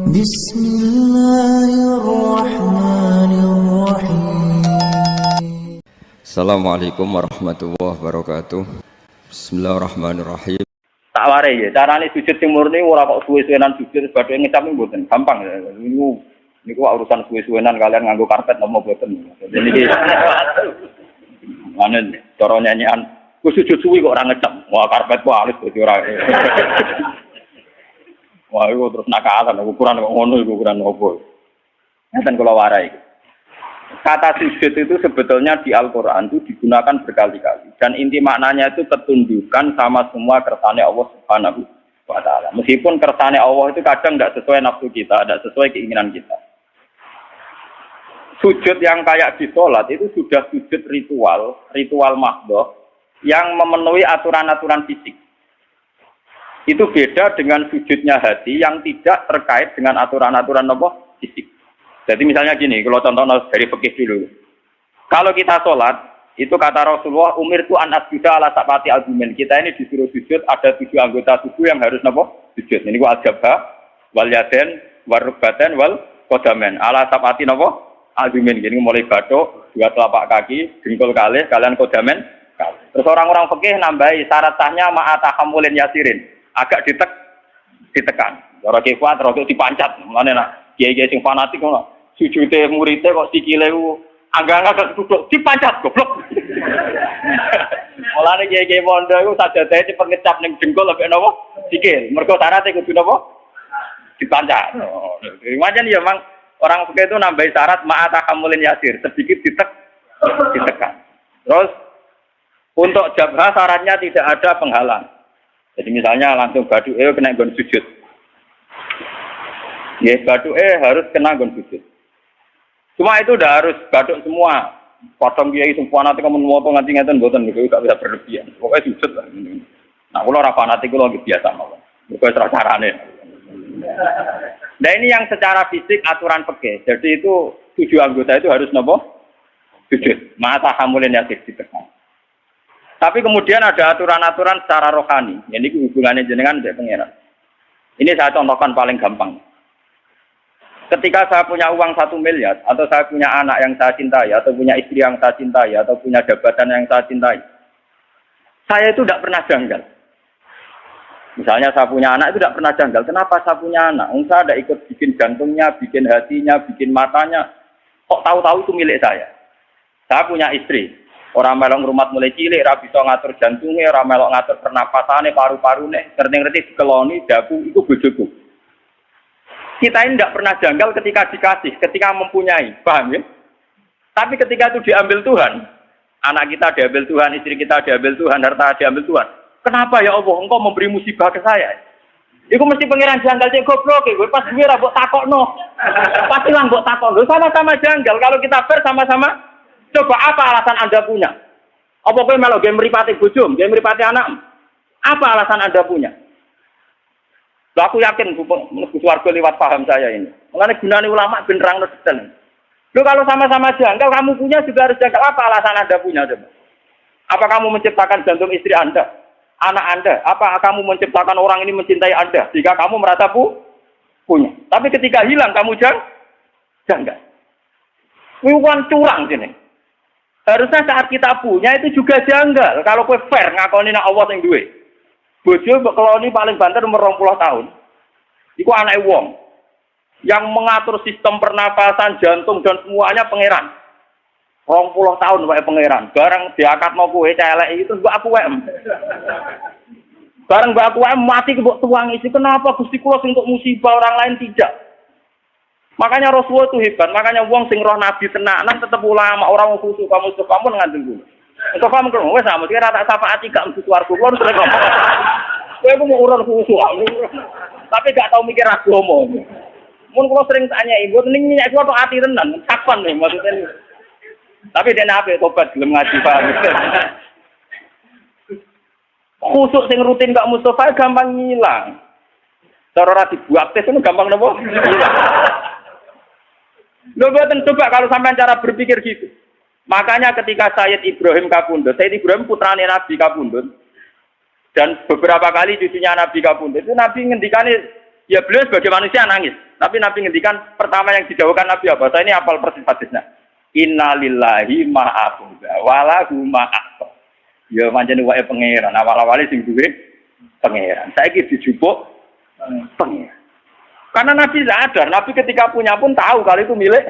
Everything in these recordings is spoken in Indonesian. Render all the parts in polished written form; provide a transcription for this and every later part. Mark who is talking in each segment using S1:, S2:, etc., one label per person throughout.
S1: بسم الله الرحمن الرحيم.
S2: Assalamualaikum warahmatullahi wabarakatuh. Bismillahirrahmanirrahim.
S3: Tak warai ya, carane sujud sing murni ora kok suwe-suwenan sujud badhe ngecap mboten gampang ya. Niku urusan suwe-suwenan kalian nganggo karpet nopo mboten. Jadi niki manen cara nyanyian ku sujud suwi kok ora ngecap. Wah karpet ku halus dadi ora. Wah iku terus nakalan ukuran kok ngono iku ukuran opo. Ngeten kula warai. Kata sujud itu sebetulnya di Al-Quran itu digunakan berkali-kali. Dan inti maknanya itu ketundukan sama semua kersane Allah Subhanahu wa Ta'ala. Meskipun kersane Allah itu kadang tidak sesuai nafsu kita, tidak sesuai keinginan kita. Sujud yang kayak di sholat itu sudah sujud ritual mahdoh yang memenuhi aturan-aturan fisik. Itu beda dengan sujudnya hati yang tidak terkait dengan aturan-aturan fisik. Jadi misalnya gini, kalau contoh dari fikih dulu. Kalau kita sholat, itu kata Rasulullah, umir tu an asjuda ala sabati al-bumen. Kita ini disuruh sujud, ada 7 anggota tubuh yang harus sujud. Ini ku al-jabha, wal yaden, wal rukbaten, wal kodamen. Ala sabati al-bumen. Jadi mulai batuk, 2 telapak kaki, dengkul kalih, kalian kodamen. Terus orang-orang fikih nambahi syarat sahnya ma'atahamulin yasirin. Agak ditekan. Orang kifat, orang dipancat. Mana nak? Kiai-kiai sing fanatik ngono. Sujude muridé kok sikile ku angga-angga duduk dipancat goblok. Mulane kiai-kiai pondok iku sajadahe cepet ngecap ning jengkol ambek napa? Sikil. Mergo syaraté kudu napa? Dipancat. Wajan ya Mang, orang fikih itu nambahi syarat ma'atahamulin yasir, sedikit ditekan. Terus untuk jabha syaratnya tidak ada penghalang. Jadi misalnya langsung baduke kena nggon sujud. Ya, baduke harus kena nggon sujud. Cuma itu udah harus baduk semua. Potong kiai semua nanti kamu moto nganti ngeten mboten niku gak bisa berlebihan. Pokoknya sujud lah. Nah, kula ora fanatik kula nggih biasa mawon. Niku wis carane. Nah, ini yang secara fisik aturan fikih. Jadi itu 7 anggota itu harus napa? Sujud. Mata hamulin yasir ditekan. Tapi kemudian ada aturan-aturan secara rohani. Ini hubungannya jenengan dengan pangeran. Ini saya contohkan paling gampang. Ketika saya punya uang 1 miliar, atau saya punya anak yang saya cintai, atau punya istri yang saya cintai, atau punya jabatan yang saya cintai, saya itu tidak pernah janggal. Misalnya saya punya anak itu tidak pernah janggal. Kenapa saya punya anak? Saya ada ikut bikin jantungnya, bikin hatinya, bikin matanya. Kok tahu-tahu itu milik saya? Saya punya istri. Orang melok rumah mulai cilik, ora bisa ngatur jantungnya, orang melok ngatur pernapasannya, paru-parune, ngerti-ngerti dikeloni, dagu, itu bojoku. Kita ini tidak pernah janggal ketika dikasih, ketika mempunyai, paham ya? Tapi ketika itu diambil Tuhan, anak kita diambil Tuhan, istri kita diambil Tuhan, harta diambil Tuhan. Kenapa ya Allah, engkau memberi musibah ke saya? Iku mesti pangeran janggal cek goblok, gue pas gue ra mbok takokno. Pasti lah mbok takokno, sama-sama janggal. Kalau kita sama-sama, coba apa alasan Anda punya? Apa kowe melok game mripate bojomu, game mripate anak? Apa alasan Anda punya? Lah aku yakin Gus Warga lewat paham saya ini. Mengenai gunane ulama ben nerangno detail. Lho kalau sama-sama janggal, kamu punya juga harus janggal. Apa alasan Anda punya coba? Apa kamu menciptakan jantung istri Anda, anak Anda? Apa kamu menciptakan orang ini mencintai Anda jika kamu merasa punya? Tapi ketika hilang kamu janggal. Wiwan curang sini. Harusnya saat kita punya itu juga janggal. Kalau kowe fair ngakoni nek Allah sing duwe. Bojo mbok keloni paling banter umur 20 tahun. Iku anake wong yang mengatur sistem pernapasan, jantung dan semuanya pangeran. 20 tahun wae pangeran. Bareng diakatno kowe celek itu mbok aku wae. Bareng mbok aku wae mati mbok tuangi. Kenapa Gusti kula sing untuk musibah orang lain tidak? Makanya Rasulullah itu hebat. Makanya wong sing roh nabi tenanan tetep ulama, orang khusus kamu ngandel dulu. Engko paham kok wis sama kira tak syafaati gak mesti swarga kuwi terus ngomong. Kowe ku mau urun khusus. Tapi gak tau mikir agama. Mun kula sering tanya ibu ning minyak kuwi tok ati tenan, kapan nih maksudnya. Tapi dene ape tobat gelem ngaji paham. Khusuk sing rutin Kak Mustofa gampang ngilang. Cara ora dibuat tes itu gampang napa? Lho boten coba kalau sampean cara berpikir gitu. Makanya ketika Sayyid Ibrahim Kapundhut, Sayyid Ibrahim putrane Nabi Kapundhut, dan beberapa kali cucunya Nabi Kapundhut, itu Nabi ngendikane Ya beliau sebagai manusia nangis. Tapi Nabi ngendikan pertama yang dijawabkan Nabi apa? Saya ini apal persis hadisnya. Innalillahi ma'akhudha walahu ma'akhudha. Ya pancen wae pangeran. Awal-awale sing duwe pangeran. Saiki dijupuk pangeran. Karena Nabi sadar, Nabi ketika punya pun tahu kalau itu milik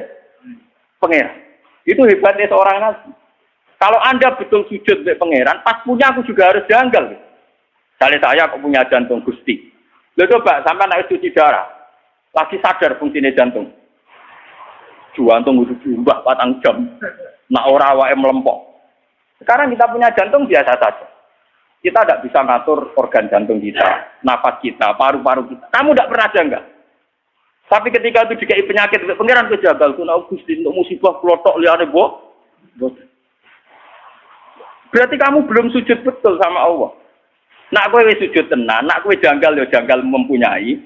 S3: pangeran. Itu hebatnya seorang Nabi. Kalau Anda betul sujud milik pangeran, pas punya aku juga harus janggal. Misalnya saya kok punya jantung Gusti. Lo coba sampai naik cuci darah, lagi sadar fungsinya jantung. Jantung udah diumbah 4 jam, nak ora wae melempok. Sekarang kita punya jantung biasa saja. Kita tidak bisa ngatur organ jantung kita, napas kita, paru-paru kita. Kamu tidak pernah janggal. Tapi ketika itu dikai penyakit, pengiran kejagal, kuna Gusti untuk musibah klotok liane bo. Berarti kamu belum sujud betul sama Allah. Nak kowe wis sujud tenan, nak kowe janggal ya janggal mempunyai.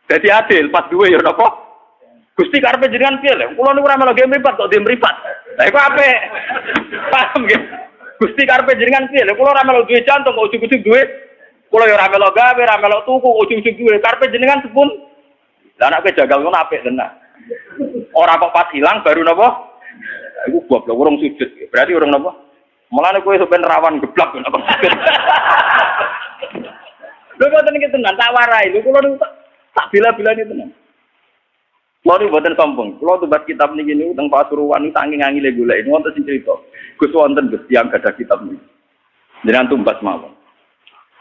S3: Dadi adil pas duwe ya napa? Gusti karepe jenengan piye lho? Kula niku ora melu game mripat kok dem mripat. Lah iku apik. Paham nggih? Gusti karepe jenengan piye lho? Kula ora melu duwe jantung kok ujug-ujug duwe. Kula ya ora melu gawe, ora melu tuku kok ujug-ujug duwe. Karepe jenengan sepun. Lah nek kowe janggal ngono apik tenan. Ora kok pas ilang baru napa? Iku goblok urung sujud. Berarti urung napa? Mulane kowe sampean rawan geblak nek kok sujud. Lho boten iki tenan tak warai. Lho kula tak bila-bilane tenan. Kula niku boten sombong. Kula tumbas kitab niki niku teng Pasuruan saking angile golek wonten sing crita. Gus wonten Gus tiyang gadah kitab niki. Jenengan tumbas mawon.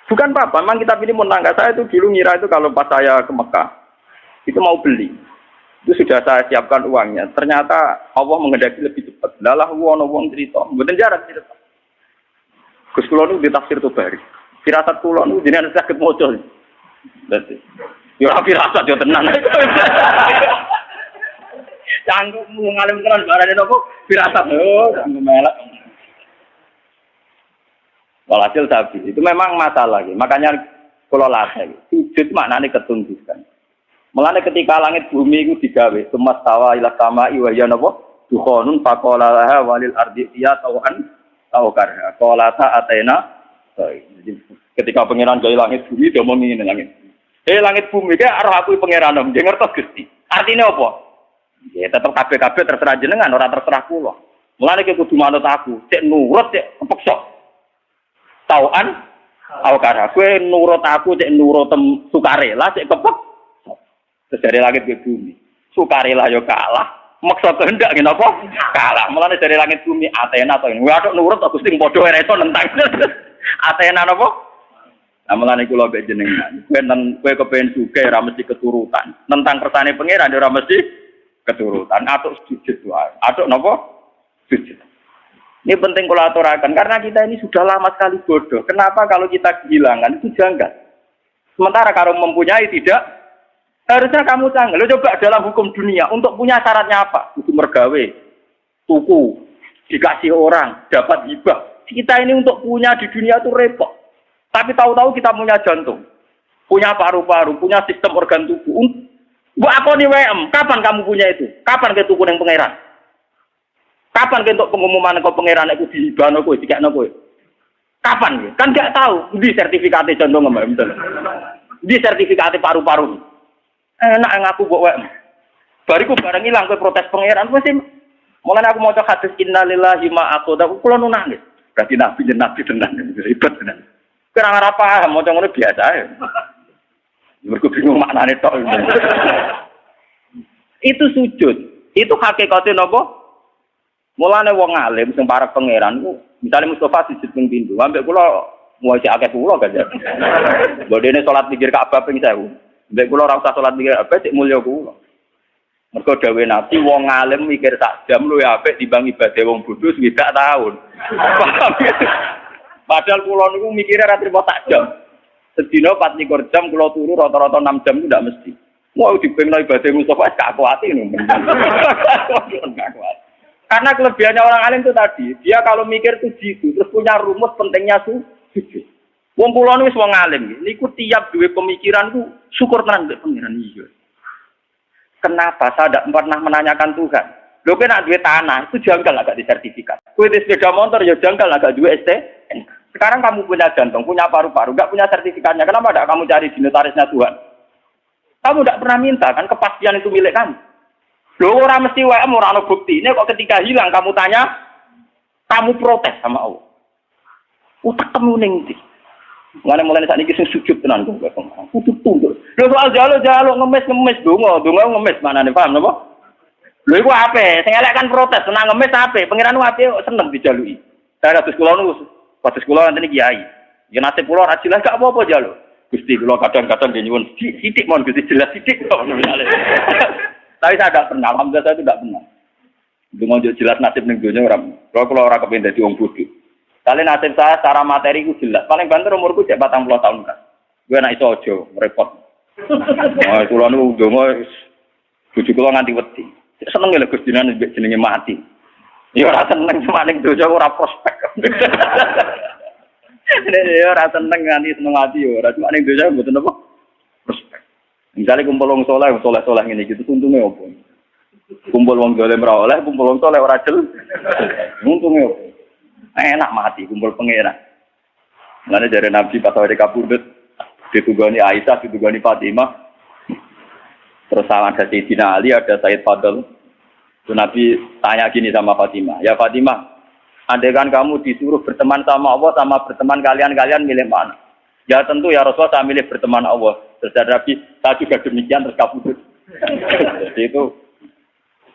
S3: Bukan apa-apa, memang kitab ini menangga. Saya itu dulu ngira itu kalau pas saya ke Mekah itu mau beli. Itu sudah saya siapkan uangnya. Ternyata Allah menghendaki lebih cepat. Lalah wong cerita. Mboten jarak cerita. Gus kula niku di tafsir Tabari. Firasat kula niku jenengan saged maca. Dadi yo ora firasat yo tenan. Canggung ngalim tenan barane nopo firasat yo melek. Walhasil sapi itu memang masalah gitu. Makanya kula latih. Sujud maknane ketundukan. Mulane ketika langit bumi itu digawe, semastawa ila sama'i wa ya napa? Dukhonun faqala laha walil ardi ya tawan tawkarha. Qala ta'atena. Jadi ketika pangeran gawe langit bumi dia ngomong ngene langit. Langit bumi ki arep aku pangeran nang ngertos Gusti. Artine apa? Ya tetep kabeh-kabeh terserah jenengan ora terserah kula. Mulane ki kudu manut aku, cek nurut cek kepeksa. Tawan tawkarha. Kowe nurut aku cek nurut sukarela cek kepek. Dari langit ke bumi, sukarela yo kalah, maksa kehendak ngene apa? Kalah. Mulane dari langit bumi Athena to. Waduh nurut aku sing padha ora iso nentang. Athena napa? Lah mulane kula mbek jenengan. Kowe kepengin sugih ora mesti keturutan. Nentang kersane pangeran ora mesti keturutan. Atuk sujud wae. Atuk napa? Sujud. Ini penting kula aturaken karena kita ini sudah lama sekali bodoh. Kenapa kalau kita kehilangan itu janggal? Sementara kalau mempunyai tidak. Harusnya kamu canggih. Lo coba dalam hukum dunia untuk punya syaratnya apa? Kudu mergawe, tuku, dikasih orang, dapat hibah. Kita ini untuk punya di dunia itu repot. Tapi tahu-tahu kita punya jantung, punya paru-paru, punya sistem organ tubuh. Bu aku nih WM, kapan kamu punya itu? Kapan ke tuku yang pangeran? Kapan ke untuk pengumuman ke pangeran itu dihibahno kowe, dikekno kowe? Kapan? Kan nggak tahu. Di sertifikatnya jantung mbak misalnya. Di sertifikatnya paru-paru. Enak ngaku mbok wae. Bariku bareng ilang kowe protes pangeran mesti mulane aku maca hadis innalillahi ma aqada kula nu nangis. Berarti nabi tenan ribet tenan. Kira ora paham maca ngono biasa ae. Mergo bingung maknane tok. Itu sujud. Itu hakikate napa? Mulane wong alim sing para pangeran ku misale Mustofa sujud ping pindho, ambek kula mau cek akeh kula kan ya. Bodene salat pikir Ka'bah ping 1000. Mbek kula ora usah salat mikir apa cek mulya kula. Mergo dawuh Nabi wong alim mikir sak jam luwih apik timbang ibadah wong bodho swidak taun. Padahal kula niku mikire ora trimo sak jam. Sedina 24 jam kula turu rata-rata 6 jam itu ndak mesti. Mau dipengno ibadah Mustofa gak kuati ngono. Karena kelebihannya orang alim itu tadi, dia kalau mikir itu jitu, terus punya rumus pentingnya sujud. Wong kula wis wong alim, niku tiap duwe pemikiran ku syukur tenan mbek pangeran iya. Kenapa saya tidak pernah menanyakan Tuhan? Lho kowe nek duwe tanah itu janggal agak disertifikat. Kowe di sepeda motor ya janggal agak duwe STN. Sekarang kamu punya jantung, punya paru-paru, enggak punya sertifikatnya. Kenapa tidak kamu cari di notarisnya Tuhan? Kamu tidak pernah minta kan kepastian itu milik kamu. Loh orang mesti wae ora ana buktine kok ketika hilang kamu tanya, kamu protes sama Allah. Utak kamu ning ndi? Ngene mulane sakniki sing sujud tenan kok. Kudu tunduk. Lho soal jalo ngemis donga ngemis manane paham napa? Lho iku ape? Sing elek kan protes, senang ngemis ape? Pangeran ape seneng dijaluki. Saya kados kula niku, kados kula ngene kiai. Ya nasib kula ora jelas gak apa-apa jaluk. Gusti kula kadang-kadang nggih nyuwun sithik mon Gusti jelas sithik kok misale. Tapi saya tidak pernah, alhamdulillah saya tidak pernah. Dungo jelas nasib ning donya ora. Kula ora kepengin dadi wong bodho. Kali nasib saya secara materi ku jelas. Paling banter umurku cek 40 tahun kan. Gue anak iso aja repot. Wah, kula niku donga bojo kula nganti wedi. Seneng lho Gusti jenenge mati. Ya ora seneng cuma ning donya ora prospek. Ya ora seneng nganti seneng mati ya ora cuma ning donya mboten apa prospek. Misalnya kumpul wong soleh ngene iki untunge opo? Kumpul wong dolim ora oleh, kumpul wong soleh ora jel. Untunge opo? Enak mati kumpul pangeran. Mulane jare Nabi pas awake kapundhut ditugani Aisyah, ditugani Fatimah. Terus ada Sayyidina Ali, ada Sayyid Fadl. Terus Nabi tanya gini sama Fatimah, "Ya Fatimah, andai kan kamu disuruh berteman sama Allah sama berteman kalian milih mana?" "Ya tentu ya Rasulullah saya milih berteman Allah." Terus Nabi, "Saya juga demikian," terus kapundhut. Jadi itu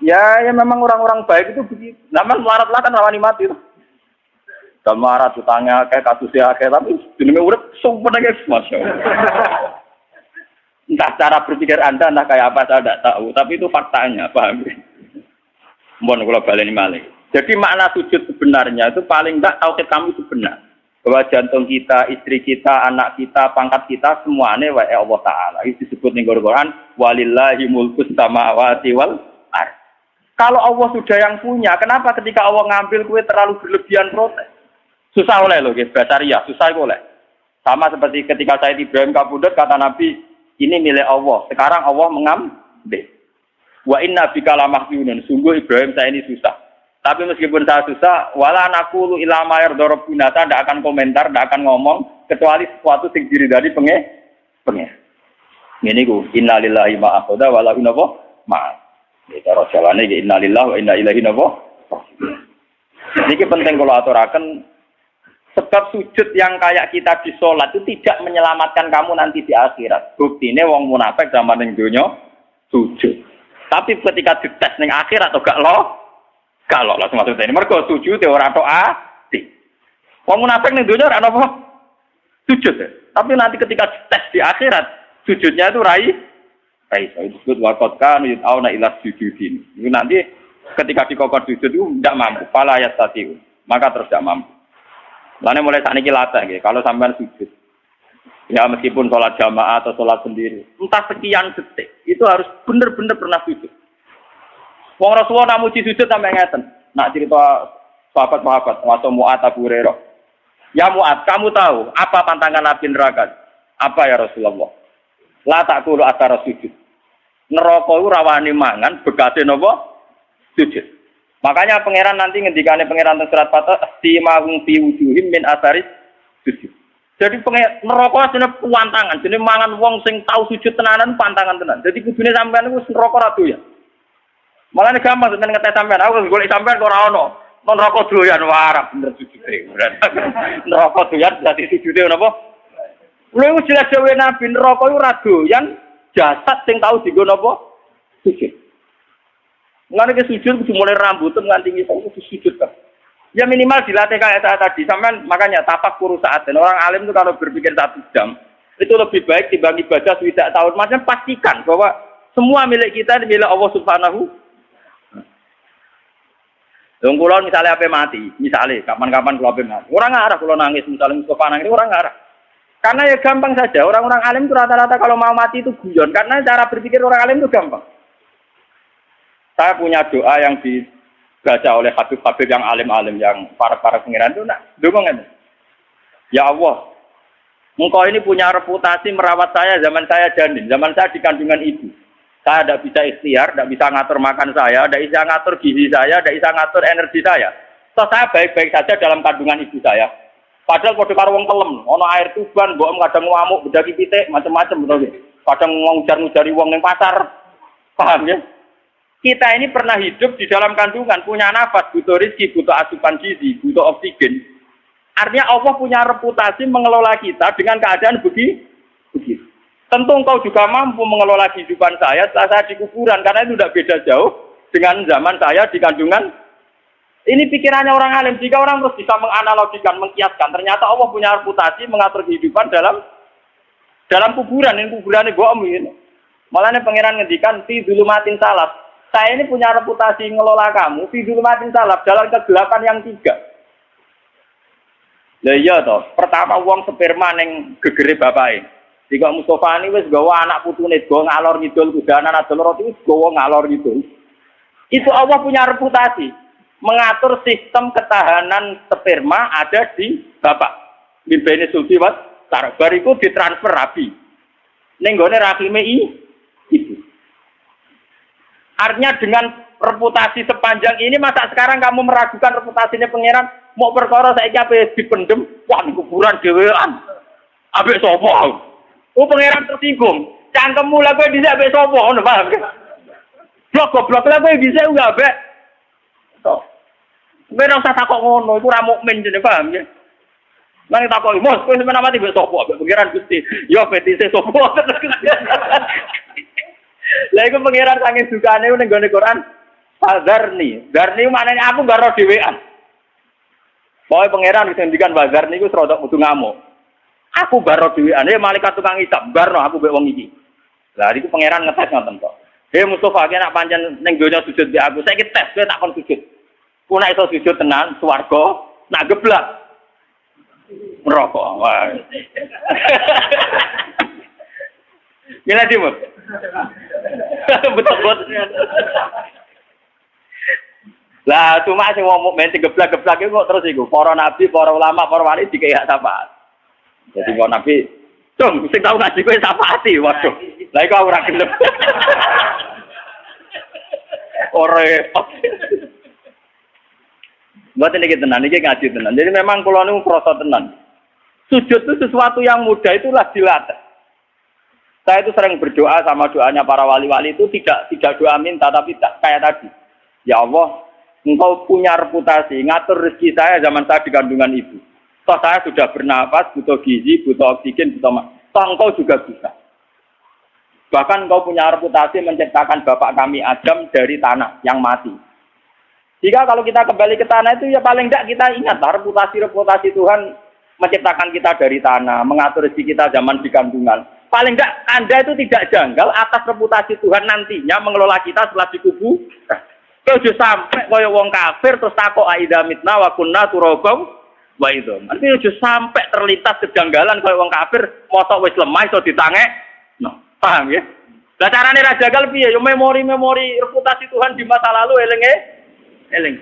S3: ya memang orang-orang baik itu begitu. Namanya melarat-larat kan rawani mati itu. Dan marah utangnya kayak kasusnya kayak tapi jenenge urip sumpah aja Masya Allah. Entah cara berpikir Anda entah kayak apa saya tidak tahu, tapi itu faktanya, paham? Mohon kalau baleni malih. Jadi makna sujud sebenarnya itu paling enggak tauhid kamu itu benar. Bahwa jantung kita, istri kita, anak kita, pangkat kita semuanya wae Allah Taala. Itu disebut ning Quran walillahi mulkus samawati wal ardh. Kalau Allah sudah yang punya, kenapa ketika Allah ngambil kue terlalu berlebihan protes? Susah oleh loh, guys. Basaria, susah oleh. Sama seperti ketika Sayyid Ibrahim kapundhut kata Nabi, ini milik Allah. Sekarang Allah mengambil. Wa inna bika lamahzunun. Sungguh Ibrahim saya ini susah. Tapi meskipun saya susah, wala naqulu ila ma yardarabbuna, tidak akan komentar, tidak akan ngomong kecuali sesuatu sing diridani pengen. Ngene iku, innalillahi ma akhadha wa lahu ma. Ya cara jalane iki innalillahi wa inna ilaihi raji'un. Niki penting kalau aturaken. Sebab sujud yang kayak kita di sholat itu tidak menyelamatkan kamu nanti di akhirat. Buktinya wong munafik zaman ning donya sujud. Tapi ketika dites ning akhirat atau gak lolos maksudnya ini mergo sujud ora tok ati. Wong munafik ning donya ora apa sujud. Tapi nanti ketika dites di akhirat sujudnya itu rai itu disebut waqad kanu yutauna ila sujudin. Itu nanti ketika dikokor sujud itu tidak mampu, fala yastati'u. Maka terus tidak mampu. Lainnya mulai saat ini latih, gitu. Kalau sampai sujud, ya meskipun sholat jamaah atau sholat sendiri, entah sekian detik, itu harus benar-benar pernah sujud. Wong Rasulullah namuji sujud sampai ngeten. Nak cerita sahabat-sahabat, waktu Mu'ad Abu Hurairah. Ya Mu'ad, kamu tahu apa pantangan Nabi neraka? Apa ya Rasulullah? La ta'kulu atsara sujud. Neraka itu rawani mangan, bekasé napa? Sujud. Makanya pangeran nanti ngendikane pangeran teng surat Fatah simahum fi wujuhim min atharis sujud. Jadi neraka asline pantangan, jenenge mangan wong sing tau sujud tenanan pantangan tenan. Jadi kudune sampean iku neraka ra doyan. Malane gampang sampean ngetes sampean, aku golek sampean kok ora ono. Neraka doyan warap bener sujude. Neraka doyan dadi sujude napa? Lha iku jelas dhewe Nabi neraka iku ra doyan jasad sing tau dienggo napa? Sujud. Nggak ada sujud, mulai rambutnya nganti ngisau itu sujud kan. Ya minimal dilatih kayak saya tadi. Sampai makanya tapak kuru saat. Dan orang alim itu kalau berpikir 1 jam, itu lebih baik dibanding ibadah tidak tahun. Maksudnya pastikan bahwa semua milik kita milik Allah Subhanahu. Kalau misalnya apa mati, misalnya kapan-kapan kalau apa mati. Orang ngarah kalau nangis, misalnya Mustafa nangis, orang ngarah. Karena ya gampang saja. Orang-orang alim itu rata-rata kalau mau mati itu guyon. Karena cara berpikir orang alim itu gampang. Saya punya doa yang dibaca oleh habib-habib yang alim-alim, yang para pengiran itu, dongeng. Ya Allah, Engkau ini punya reputasi merawat saya zaman saya janin, zaman saya di kandungan ibu. Saya tidak bisa ikhtiar, tidak bisa ngatur makan saya, tidak bisa ngatur gizi saya, tidak bisa ngatur energi saya. So, saya baik-baik saja dalam kandungan ibu saya. Padahal pada karo wong kelem, ono air tuban, mbok kadang ngamuk, bedaki pitik, macam-macam betul. kadang ngujar-ngujari wong ning pasar. Paham ya? Kita ini pernah hidup di dalam kandungan, punya nafas, butuh rezeki, butuh asupan gizi, butuh oksigen. Artinya Allah punya reputasi mengelola kita dengan keadaan begitu. Tentu engkau juga mampu mengelola kehidupan saya setelah saya di kuburan, karena itu tidak beda jauh dengan zaman saya di kandungan. Ini pikirannya orang alim. Jika orang terus bisa menganalogikan, mengkiaskan, ternyata Allah punya reputasi mengatur kehidupan dalam kuburan. Ini kuburan ini bohong ini. Malah ini pangeran ngendikan fi dzulumatin salaf. Saya ini punya reputasi ngelola kamu fi dzulumatin salaf dalam kegelapan yang 3. Lah iya toh, pertama wong sperma ning gegere bapake. Jika Mustafa ini wis gawa anak putune go ngalor ngidul kudanan adol roti wis gawa ngalor ngidul. Itu Allah punya reputasi mengatur sistem ketahanan sperma ada di bapak. Bimbene sulti wat bar iku ditransfer rabi. Ning gone rahime ibu. Artinya dengan reputasi sepanjang ini masa sekarang kamu meragukan reputasinya pangeran mau perkara saiki ape dipendem wah di kuburan dhewean. Ambek sapa? Oh pangeran tersinggung. Cangkemmu lha kowe dhisik ambek sapa ngono paham? Blok-blok lha kowe bisa enggak ambek. Tok. Kowe ora usah takok ngono, iku ora mukmin jenenge paham ya. Nang takoki, "Mos, kowe sampeyan mati mbek sapa?" Ambek pangeran Gusti. Yo petise sapa? Lah iku pangeran saking dukane ning gone Quran. Fadzarni. Darni maknane aku gak ro dhewean. Pokoke pangeran wis ngendikan fadzarni iku rada kudu ngamuk. Aku baro dhewean, malaikat tukang hisab, barno aku mbek wong iki. Lah iku pangeran ngetes ngoten kok. Mustafa ki nek pancen ning donya sujud mbek aku, saiki tes kowe tak kon sujud. Ku nek iso sujud tenan swarga, nak geblak neraka. Wah. Gila Timur. Betul-betul. Lah cuma sing wong mukmin geblak-geblak iku kok terus iku para nabi, para ulama, para wali dikek syafaat. Jadi kalau Nabi, dong, sing tahu ngaji kowe syafaati, waduh. Lah iku ora gelem. Ora. Mboten iki tenan, iki ngaji tenan. Jadi memang kula niku krasa tenan. Sujud itu sesuatu yang mudah itulah dilatih. Saya itu sering berdoa sama doanya para wali-wali itu tidak doa minta tapi kayak tadi. Ya Allah, Engkau punya reputasi ngatur rezeki saya zaman saya di kandungan ibu. Toh saya sudah bernapas, butuh gizi, butuh oksigen, butuh toh engkau juga bisa. Bahkan engkau punya reputasi menciptakan bapak kami Adam dari tanah yang mati. Jika kalau kita kembali ke tanah itu ya paling tidak kita ingat reputasi Tuhan menciptakan kita dari tanah, mengatur rezeki kita zaman di kandungan. Paling tidak Anda itu tidak janggal atas reputasi Tuhan nantinya mengelola kita setelah dikubur. Kau sampai kaya wong kafir terus takok aida mitna wa kunna turabau. Wah itu, artinya udah sampai terlintas kejanggalan kalau orang kafir, mosok wis lemah iso ditangek, no, paham ya? Lah carane ra jagal piye? Yo memori reputasi Tuhan di masa lalu eling.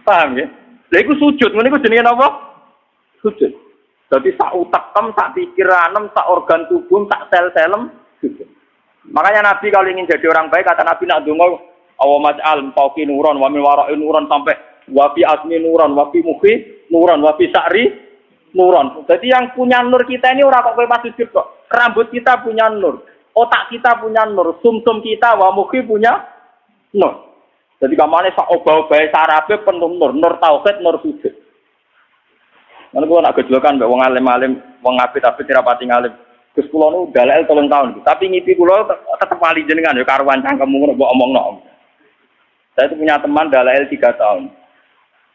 S3: Paham ya? Lha iku sujud, ngene iku jenenge napa? Sujud. Dadi sak utekem, sak pikiranem, sak organ tubuh, sak sel-selem sujud. Makanya Nabi kalau ingin jadi orang baik kata Nabi nak donga awamaj'al fauqi nuran wa min wara'i nuran sampai wa fi asmi nuran wa fi mukhi nuran wa fi sa'ri nuran. Jadi yang punya nur kita ini ora kok kowe pas sujud kok. Rambut kita punya nur, otak kita punya nur, sumsum kita wa mukhi punya nur. Jadi kamane sak obah-obahe sarabe penuh nur tauhid, nur sujud. Lan kok nak gejlokan mbek wong alim-alim, wong apit-apit rapati ngalim. Gus kula nu dalel 3 tahun. Tapi ngipi kula tetep wali jenengan ya karuan cangkemmu ngono mbok omongno. Saya itu punya teman dalail 3 tahun.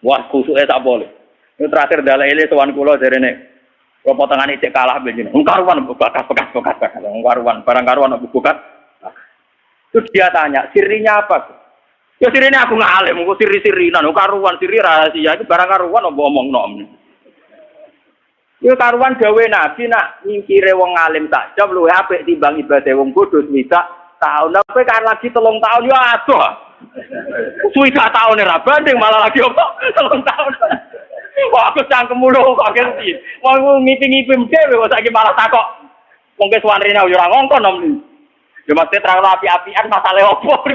S3: Wah, kusuke tak boleh. Ini terakhir dalaile sowan kula jarene. Kula potongane cek kalah begini. Karuan bekas. Karuan, barang karuan bekas. Terus dia tanya, sirinya apa? Ya sirinya aku ngalim, kok siri-sirinan, karuan siri rahasia itu barang karuan mbok omongno. Ya karuan gawe Nabi nak nyingkire wong alim takjab luwih apik timbang ibadah wong bodho swidak tahun. Tapi kan lagi 3 tahun ya adoh. Swidak tahun ora banding malah lagi opo 3 tahun. Wah aku cangkem mulu kok ngerti. Wong ngipi-ngipi dhewe kok saiki malah takok. Wong ke suwarine yo ora ngongkon om. Ya mesti terang api-apian masalah opo.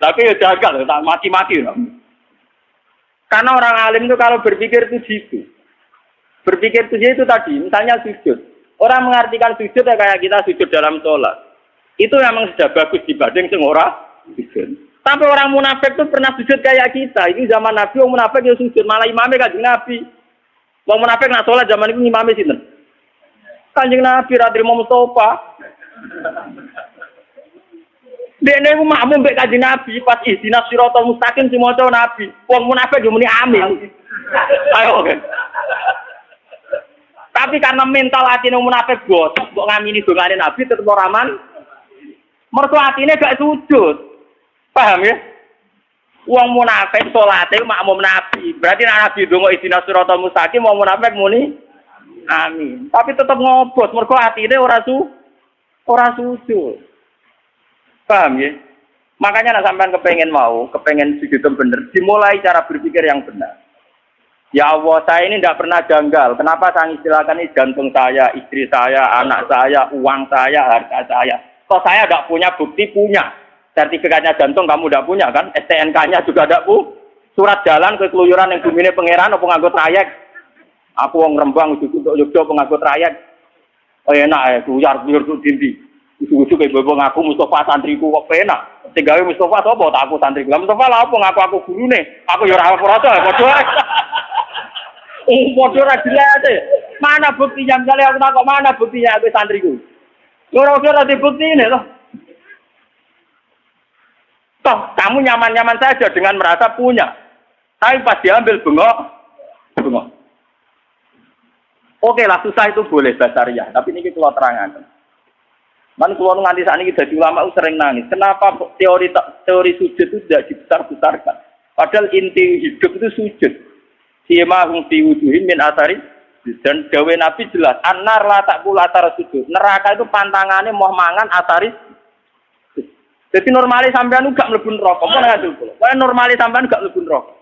S3: Tapi ya jagal tak maki-maki. Karena orang alim itu kalau berpikir itu gitu. Berpikir itu tadi, misalnya sujud. Orang mengartikan sujud ya kayak kita sujud dalam sholat. Itu memang sudah bagus dibanding sing ora sujud. Tapi orang munafik itu pernah sujud kayak kita. Ini zaman Nabi orang munafik ya sujud, malah imamnya Kanjeng Nabi. Wong munafik nak sholat zaman itu imamnya sinten? Kanjeng Nabi Radri Mustafa. Dene ku makmum mbek Kanjeng Nabi pas ihdinas siratal mustaqim sing maca Nabi. Wong munafik yo muni amin. Ayo. Tapi karena mental atine munafik botok kok ngamini dongane Nabi tetep ora aman. Mergo atine gak sujud. Paham ya? Wong munafik salate makmum Nabi. Berarti nek Nabi ndonga ihdinas siratal mustaqim wong munafik muni amin. Tapi tetep ngobot mergo atine ora sujud. Paham ya? Makanya nak sampean kepengen sujud bener, dimulai cara berpikir yang benar. Ya Allah, saya ini tidak pernah janggal. Kenapa saya istilahkan ini jantung saya, istri saya, anak saya, uang saya, harta saya. Kok saya tidak punya bukti punya. Sertifikatnya jantung kamu tidak punya kan? STNK-nya juga tidak punya. Surat jalan ke keluyuran yang bumine pangeran apa nganggo trayek. Aku wong Rembang untuk Yogyo penganggo trayek. Oh enak ya, kuyar-kuyar ku dindi. Usu-usu kayak bapak ngaku Mustafa santriku kok penak. Tinggalnya Mustafa sapa tak aku santriku. Mustafa lah apa ngaku aku gurune. Aku ya ora ora padha. Padha ra jelas. Mana bukti yang kali aku takok mana buktinya aku santriku. Ora bukti ini loh. Toh kamu nyaman-nyaman saja dengan merasa punya. Tapi pas diambil bengok. Oke lah susah itu boleh basariah, tapi ini kalau terangkan. Man kalau nganti saat ini jadi ulama sering nangis. Kenapa teori sujud itu tidak dibesar-besarkan? Padahal inti hidup itu sujud. Sima hum fi wujuhin min asari dan dawe Nabi jelas. Anar la taqul atar sujud. Neraka itu pantangannya mau mangan asari. Jadi normalis sampean gak mlebu neraka. Mun ngatul kula. Kaya normalis sampean gak mlebu neraka.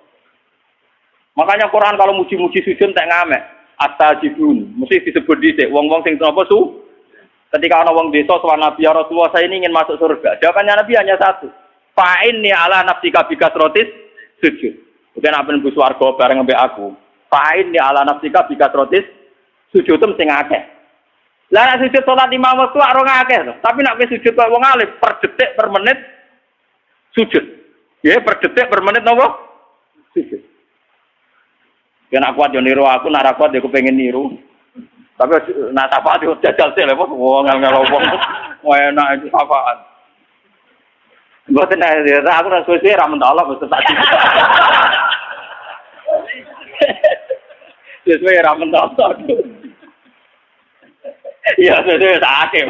S3: Makanya Quran kalau muji-muji sujud tak ngamek. Astajibun. Mesti disebut dhisik wong-wong sing napa ketika ana wong desa sowan Nabi ya Rasulullah saya ini ingin masuk surga. Jawabannya Nabi hanya satu. Fa'inni ala nafsika bikasrotis sujud. Bukan apa nembus swarga bareng mbek aku. Fa'inni ala nafsika bikasrotis sujud mesti akeh. Lah nek sujud salat 5 waktu ora akeh to. Tapi nek wis sujud kok wong alim per detik per menit sujud. Ya per detik per menit napa? Sujud. Yen aku kuat yo niru aku nek ora kuat yo kepengin niru. Tapi nak syafaat itu jajal sih, lepas wong ngelopong, enak itu syafaat. Gue tenang, aku nak suci ramen Allah betul tadi. Sesuai ramen Allah. Iya sesuai sakit.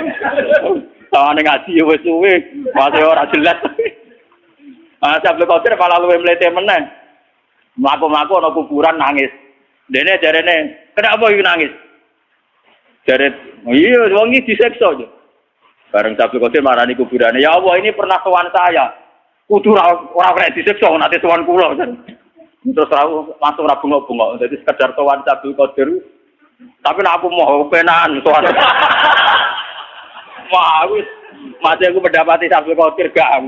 S3: Sama dengan ngaji wes suwe, masih orang jelas. Saya beli kotor malah luwe melete meneng. Melaku-melaku ada kuburan nangis. Dene jarene, kenapa you nangis? Jaret, iya, wong iki diseksa aja. Bareng Sabtu Qadir marani kuburane. Ya Allah, ini pernah sowan saya. Kudu ora kena diseksa nanti sowan kula. Terus langsung ora bengok-bengok. Jadi sekedar sowan Sabtu Qadir. Tapi nek aku mau penahan sowan. Wah, wis mate aku mendapati Sabtu Qadir gak.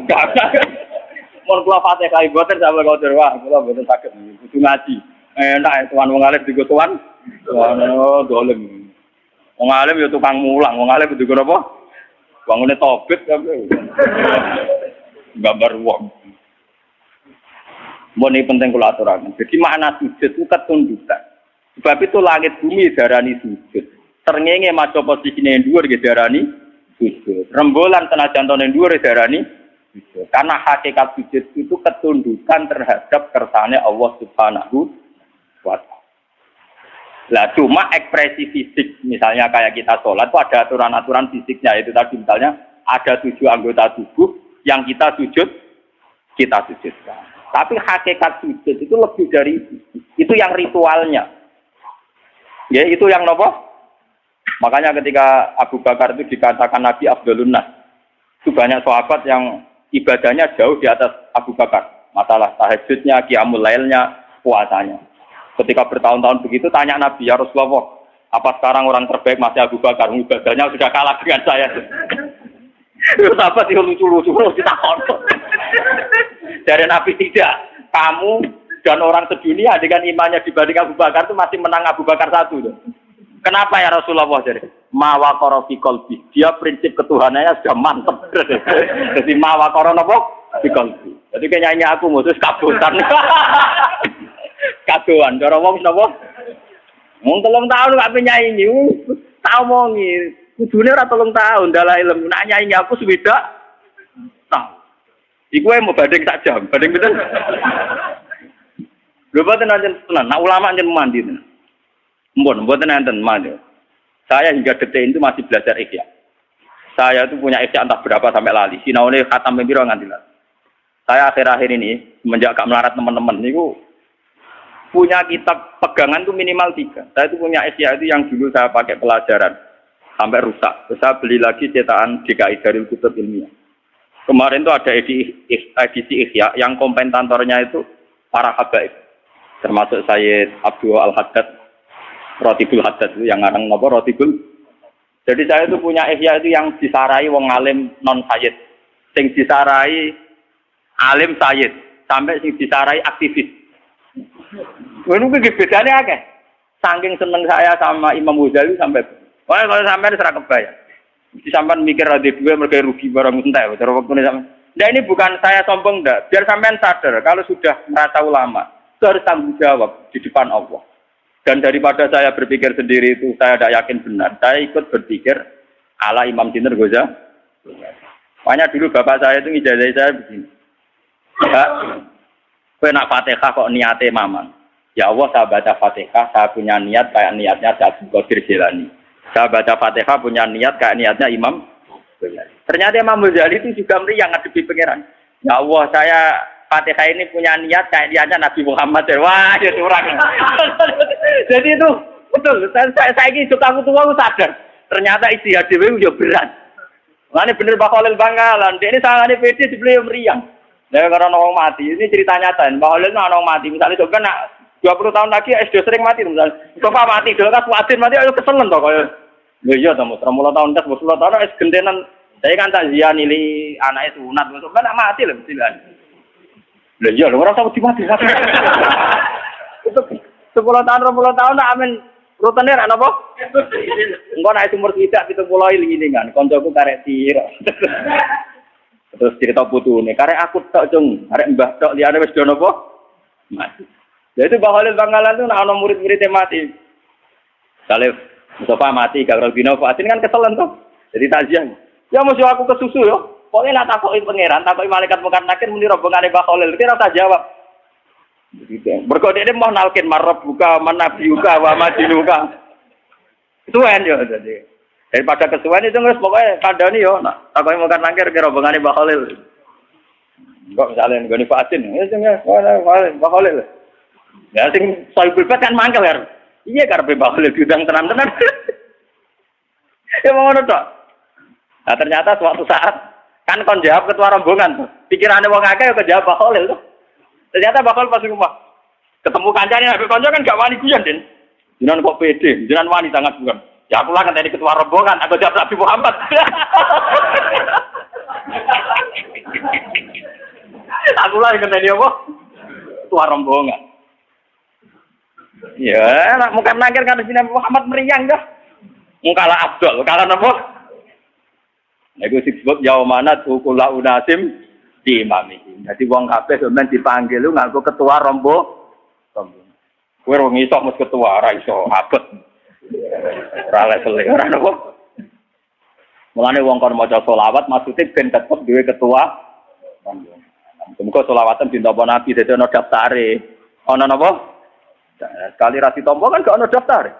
S3: Mun kula Fatihah boten Sabtu Qadir wah, kula boten saged kudu ngaji. Enak sowan wong alim digo sowan. Oh, dolem. Wong alim ya tukang mulang, wong alim itu apa? Bangune tobit kabeh. Gambar wong. Ini penting kula aturaken. Jadi makna sujud itu ketundukan. Sebab itu langit bumi darani sujud. Srengenge maca posisine dhuwur nggih darani sujud. Rembulan senajan tone dhuwur darani sujud. Karena hakikat sujud itu ketundukan terhadap kersane Allah Subhanahu wa taala. Lah cuma ekspresi fisik misalnya kayak kita sholat itu ada aturan-aturan fisiknya itu tadi misalnya ada 7 anggota tubuh yang kita sujudkan. Tapi hakikat sujud itu lebih dari itu yang ritualnya. Ya itu yang nopo. Makanya ketika Abu Bakar itu dikatakan Nabi Abdulun Nas, itu banyak sahabat yang ibadahnya jauh di atas Abu Bakar. Masalah tahajudnya, qiyamul lailnya, puasanya. Ketika bertahun-tahun begitu tanya Nabi, ya Rasulullah, apa sekarang orang terbaik masih Abu Bakar? Ibadahnya sudah kalah dengan saya. Itu sahabat itu lucu-lucu ditakon. Dari Nabi tidak. Kamu dan orang sedunia dengan imannya dibanding Abu Bakar itu masih menang Abu Bakar 1. Kenapa ya Rasulullah? Jadi mawakara fi qalbi. Dia prinsip ketuhanannya sudah mantep. Jadi mawakara napa fi qalbi. Jadi nyanyi aku mutus kabutan. Kadoan cara wong napa? Wong 3 tahun gak penyanyi. Tak omongi. Kudune ora 3 tahun dalah ilmu. Nak nyanyi aku swidak tahun. Iku mau banding sak jam, banding betul. Lho boten nanten tenan, nak ulama njen mandi tenan. Mboten nanten mandi. Saya hingga detik itu masih belajar ihya. Saya itu punya ihya entah berapa sampai lali. Sinaune khatam piro nganti lali. Saya akhir-akhir ini semenjak gak melarat teman-teman niku punya kitab pegangan itu minimal 3. Saya itu punya ihya itu yang dulu saya pakai pelajaran sampai rusak. Terus saya beli lagi cetakan DKI Darul Kutub Ilmiah. Kemarin itu ada edisi ihya yang komentatornya itu para habaib. Termasuk Sayyid Abdul Al-Haddad, Rotibul Haddad itu yang ngarang napa Rotibul. Jadi saya itu punya ihya itu yang disarai wong alim non sayyid. Sing disarai alim sayyid sampai sing disarai aktivis. Ngono kuwi bedane akeh. Saking seneng saya sama Imam Ghazali sampai kalau sampai ora kebayang. Mesti sampean mikir ada dua mereka rugi barang entek cara waktu ini sampean. Nah ini bukan saya sombong ndak, biar sampean sadar kalau sudah merasa ulama, itu harus tanggung jawab di depan Allah. Dan daripada saya berpikir sendiri itu saya tidak yakin benar, saya ikut berpikir ala Imam Sinten Ghazali. Makanya dulu bapak saya itu ngijazah saya begini. Ya, kowe nak Fatihah kok niate mamang. Ya Allah saya baca Fatihah, saya punya niat kayak niatnya Abdul Qadir Jilani. Saya baca Fatihah punya niat kayak niatnya Imam Ghazali. Ternyata Imam Ghazali itu juga meriang ngadepi pangeran. Ya Allah, saya Fatihah ini punya niat kayak niatnya Nabi Muhammad. Wah, itu orang. Jadi itu betul. Saya ini suka aku tua, aku sadar. Ternyata ijtihad dhewe yo berat. Makanya bener Mbah Khalil Bangkalan. Dia ini sangane PD dibeli meriang. Nah, karena orang mati. Ini cerita nyata. Mbah Khalil orang mati. Misalnya coba nak 20 tahun lagi SD sering mati misalnya. Coba mati dulu kan kuatin mati ayo keselen toh kaya. Lho iya to, 30 tahun tes 10 tahun wis gentenan. Saya kan tak zian nili anake sunat terus kan mati lho mestilan. Lho iya lho ora usah mati. 10 tahun 20 tahun nak amen rutene ra napa? Engko nek umur tidak 70 iling-ilingan kancaku karek tiro. Terus cerita putune, karek aku tok cung, arek mbah tok liyane wis do napa? Mati. Jadi Mbah Khalil Bangkalan itu ana murid-muridnya mati. Saleh Mustafa mati, Gagal Bino Fatin kan keselen tuh. Jadi takziah. Ya mesti aku kesusu yo. Pokoknya nak takoki pangeran, takoki malaikat mungkar nakir muni rombongane Mbah Khalil, kira tak jawab. Begitu. Mergo dhekne mau nalkin marab buka manabiuka wa madinuka. Kesuwen yo jadi. Daripada kesuwen itu wis pokoke kandhani yo nak takoki mungkar nakir kira rombongane Mbah Khalil. Kok misalnya nggone Fatin, ya sing Mbah Khalil. Ya sing soal bebas kan mangkel kan. Iya karepe bakal diundang tenan-tenan. Ya ngono tok. Nah ternyata suatu saat kan kon jawab ketua rombongan. Pikirane wong akeh kok jawab bakal tuh. Ternyata bakal pas rumah. Ketemu kancane nek kanca kan gak wani guyon, Den. Jenengan kok pede, jenengan wani sangat bukan. Ya aku lah kan tadi ketua rombongan, aku jawab Nabi Muhammad. Aku lah kan tadi apa? Ketua rombongan. Ya, nak muka nangkir kan sini Muhammad meriang dah. Mungkala Abdul, kala napa? Nek disebut yaumana tukula unasim di imami. Jadi wong kabeh sampean dipanggil lu ngaku ketua rombongan. Kowe ora iso mus ketua ora iso abet. Ora level ora napa. Mulane wong kon maca selawat maksude ben tetep duwe ketua rombongan. Muga selawatan dintampa Nabi dadi ana daftare. Ana napa? Sekali rasi tombo kan gak ada daftar.